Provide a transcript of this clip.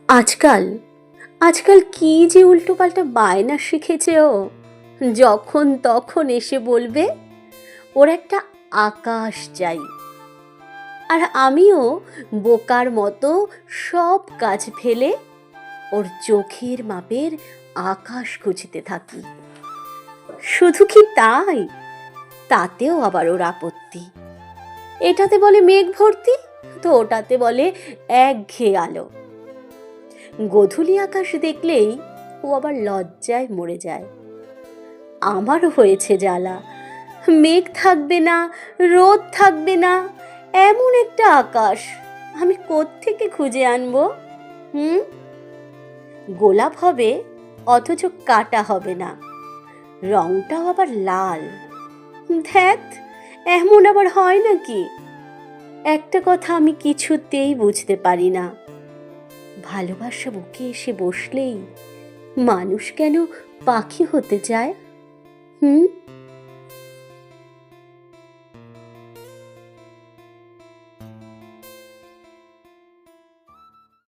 আজকাল আজকাল কি যে উল্টোপাল্টা বায়না শিখেছে ও! যখন তখন এসে বলবে ওর একটা আকাশ চাই। আর আমিও বোকার মতো সব কাজ ফেলে ওর চোখের মাপের আকাশ খুঁজতে থাকি। শুধু কি তাই, তাতেও আবার ওর আপত্তি। এটাতে বলে মেঘ ভর্তি, তো ওটাতে বলে একঘেয়ে আলো। গোধূলি আকাশ দেখলেই ও আবার লজ্জায় মরে যায়। আমারও হয়েছে জ্বালা, মেঘ থাকবে না, রোদ থাকবে না, এমন একটা আকাশ আমি কোত্থেকে খুঁজে আনবো? হুম? গোলাপ হবে অথচ কাটা হবে না, রংটাও আবার লাল। ধ্যাত, এমন আবার হয় নাকি? একটা কথা আমি কিছুতেই বুঝতে পারি না, ভালোবাসা বুকে এসে বসলেই মানুষ কেন পাখি হতে চায়? হুম?